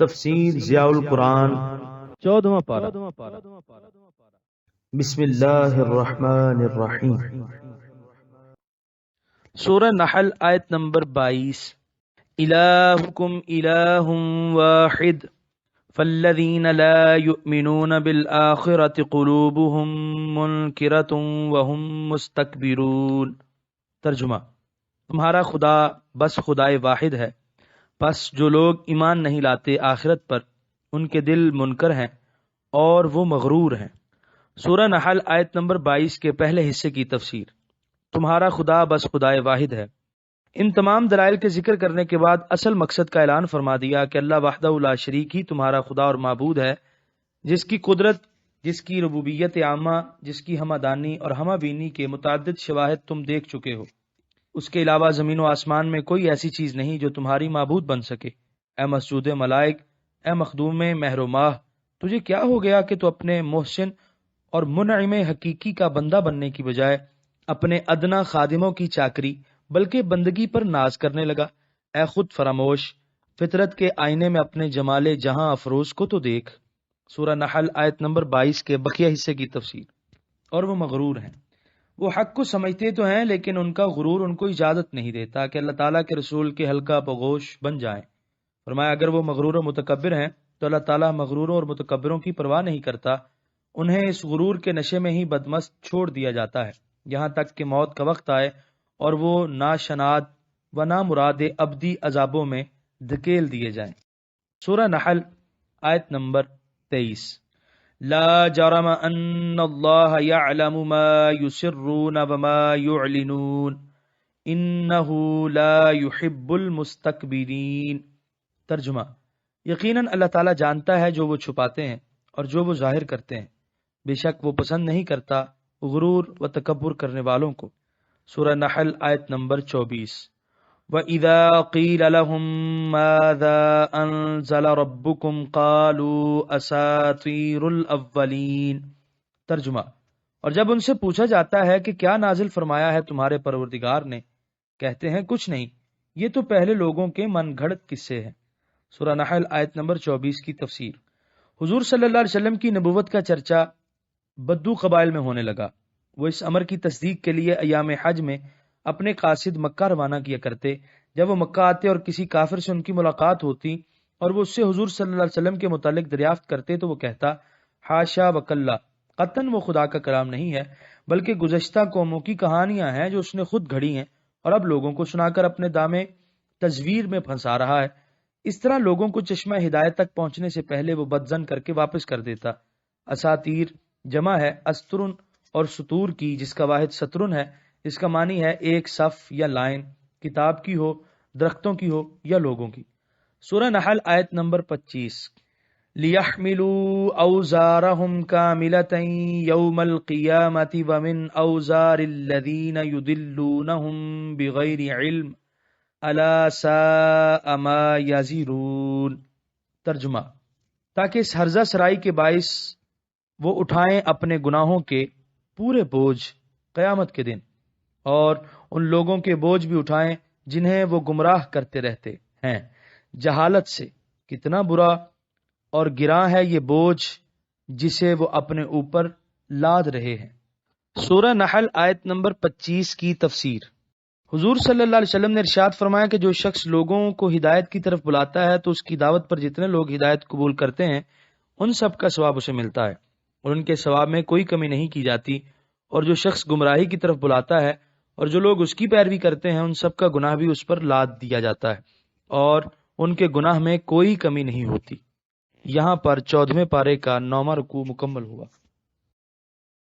تفسیر ضیاء القرآن 14واں پارہ۔ بسم اللہ الرحمن الرحیم۔ سورہ نحل آیت نمبر 22۔ الہکم الہ واحد فالذین لا یؤمنون بالآخرة قلوبهم منکرة وهم مستکبرون۔ ترجمہ: تمہارا خدا بس خدائے واحد ہے، پس جو لوگ ایمان نہیں لاتے آخرت پر ان کے دل منکر ہیں اور وہ مغرور ہیں۔ سورہ نحل آیت نمبر 22 کے پہلے حصے کی تفسیر۔ تمہارا خدا بس خدائے واحد ہے۔ ان تمام دلائل کے ذکر کرنے کے بعد اصل مقصد کا اعلان فرما دیا کہ اللہ وحدہ لا شریک ہی تمہارا خدا اور معبود ہے، جس کی قدرت، جس کی ربوبیت عامہ، جس کی ہمدانی اور ہمہ بینی کے متعدد شواہد تم دیکھ چکے ہو۔ اس کے علاوہ زمین و آسمان میں کوئی ایسی چیز نہیں جو تمہاری معبود بن سکے۔ اے مسجود ملائک، اے مخدوم مہر و ماہ، تجھے کیا ہو گیا کہ تو اپنے محسن اور منعم حقیقی کا بندہ بننے کی بجائے اپنے ادنا خادموں کی چاکری بلکہ بندگی پر ناز کرنے لگا؟ اے خود فراموش، فطرت کے آئینے میں اپنے جمال جہاں افروز کو تو دیکھ۔ سورہ نحل آیت نمبر 22 کے بقیہ حصے کی تفسیر۔ اور وہ مغرور ہیں، وہ حق کو سمجھتے تو ہیں لیکن ان کا غرور ان کو اجازت نہیں دیتا کہ اللہ تعالیٰ کے رسول کے حلقہ پگوش بن جائیں۔ فرمایا اگر وہ مغرور و متکبر ہیں تو اللہ تعالیٰ مغروروں اور متکبروں کی پرواہ نہیں کرتا، انہیں اس غرور کے نشے میں ہی بدمست چھوڑ دیا جاتا ہے یہاں تک کہ موت کا وقت آئے اور وہ ناشناد و نامراد ابدی عذابوں میں دھکیل دیے جائیں۔ سورہ نحل آیت نمبر 23۔ لا جرم ان اللہ یعلم ما یسرون وما یعلنون انہ لا یحب المستکبرین۔ ترجمہ: یقیناً اللہ تعالیٰ جانتا ہے جو وہ چھپاتے ہیں اور جو وہ ظاہر کرتے ہیں، بے شک وہ پسند نہیں کرتا غرور و تکبر کرنے والوں کو۔ سورہ نحل آیت نمبر 24۔ وَإِذَا قِيلَ لَهُم مَّاذَا أَنزَلَ رَبُّكُمْ قَالُوا أَسَاطِيرُ الْأَوَّلِينَ۔ ترجمہ: اور جب ان سے پوچھا جاتا ہے کہ کیا نازل فرمایا ہے تمہارے پروردگار نے، کہتے ہیں کچھ نہیں، یہ تو پہلے لوگوں کے من گھڑت قصے ہیں۔ سورہ نحل آیت نمبر 24 کی تفسیر۔ حضور صلی اللہ علیہ وسلم کی نبوت کا چرچا بدو قبائل میں ہونے لگا۔ وہ اس امر کی تصدیق کے لیے ایام حج میں اپنے قاصد مکہ روانہ کیا کرتے۔ جب وہ مکہ آتے اور کسی کافر سے ان کی ملاقات ہوتی اور وہ اس سے حضور صلی اللہ علیہ وسلم کے متعلق دریافت کرتے تو وہ کہتا حاشا وکلا، قطعاً وہ خدا کا کلام نہیں ہے بلکہ گزشتہ قوموں کی کہانیاں ہیں جو اس نے خود گھڑی ہیں اور اب لوگوں کو سنا کر اپنے دامے تزویر میں پھنسا رہا ہے۔ اس طرح لوگوں کو چشمہ ہدایت تک پہنچنے سے پہلے وہ بدزن کر کے واپس کر دیتا۔ اساطیر جمع ہے استرن اور سطور کی، جس کا واحد سطرن ہے، جس کا معنی ہے ایک صف یا لائن، کتاب کی ہو، درختوں کی ہو یا لوگوں کی۔ سورہ نحل آیت نمبر 25۔ لِيَحْمِلُوا أَوْزَارَهُمْ كَامِلَةً يَوْمَ الْقِيَامَةِ وَمِنْ أَوْزَارِ الَّذِينَ يُضِلُّونَهُمْ بِغَيْرِ عِلْمٍ أَلَا سَاءَ مَا يَزِرُونَ۔ ترجمہ: تاکہ اس ہرزہ سرائی کے باعث وہ اٹھائیں اپنے گناہوں کے پورے بوجھ قیامت کے دن، اور ان لوگوں کے بوجھ بھی اٹھائیں جنہیں وہ گمراہ کرتے رہتے ہیں جہالت سے۔ کتنا برا اور گراں ہے یہ بوجھ جسے وہ اپنے اوپر لاد رہے ہیں۔ سورہ نحل آیت نمبر 25 کی تفسیر۔ حضور صلی اللہ علیہ وسلم نے ارشاد فرمایا کہ جو شخص لوگوں کو ہدایت کی طرف بلاتا ہے تو اس کی دعوت پر جتنے لوگ ہدایت قبول کرتے ہیں ان سب کا ثواب اسے ملتا ہے اور ان کے ثواب میں کوئی کمی نہیں کی جاتی، اور جو شخص گمراہی کی طرف بلاتا ہے اور جو لوگ اس کی پیروی کرتے ہیں ان سب کا گناہ بھی اس پر لاد دیا جاتا ہے اور ان کے گناہ میں کوئی کمی نہیں ہوتی۔ یہاں پر 14ویں پارے کا 9واں رکوع مکمل ہوا۔